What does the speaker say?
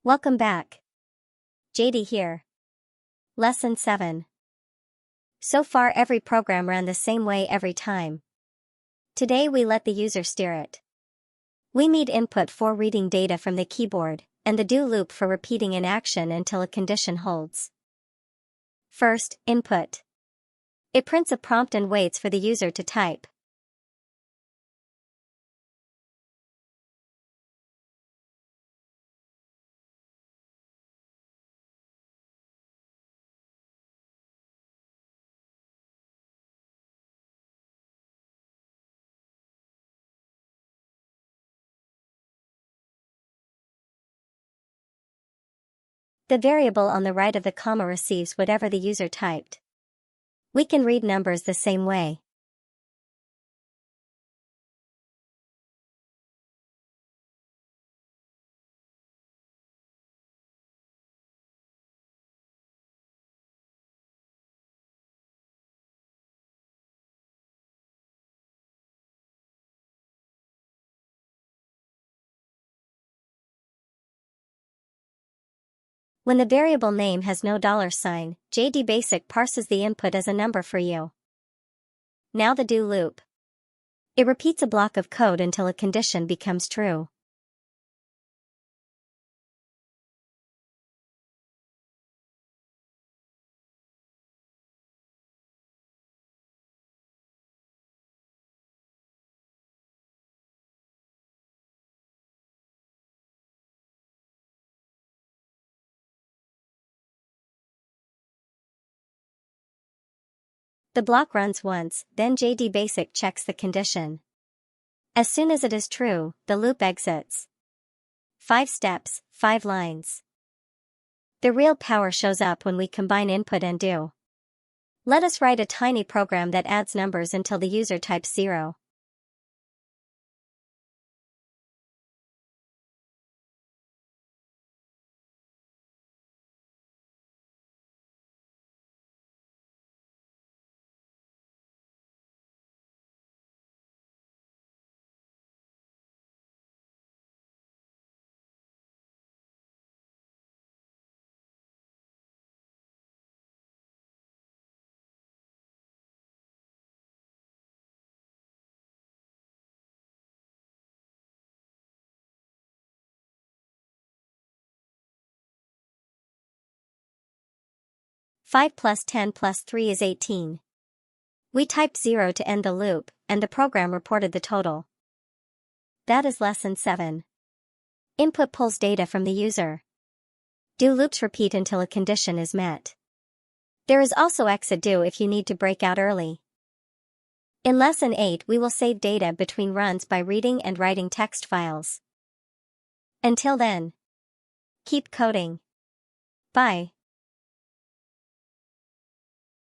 Welcome back. JD here. Lesson 7. So far every program ran the same way every time. Today we let the user steer it. We need input for reading data from the keyboard, and the do loop for repeating an action until a condition holds. First, input. It prints a prompt and waits for the user to type. The variable on the right of the comma receives whatever the user typed. We can read numbers the same way. When the variable name has no $sign, jdBasic parses the input as a number for you. Now the do loop. It repeats a block of code until a condition becomes true. The block runs once, then jdBasic checks the condition. As soon as it is true, the loop exits. 5 steps, 5 lines. The real power shows up when we combine input and do. Let us write a tiny program that adds numbers until the user types 0. "5 plus 10 plus 3 is 18. We typed 0 to end the loop, and the program reported the total. That is lesson 7. Input pulls data from the user. Do loops repeat until a condition is met. There is also EXITDO if you need to break out early. In lesson 8 we will save data between runs by reading and writing text files. Until then, keep coding. Bye.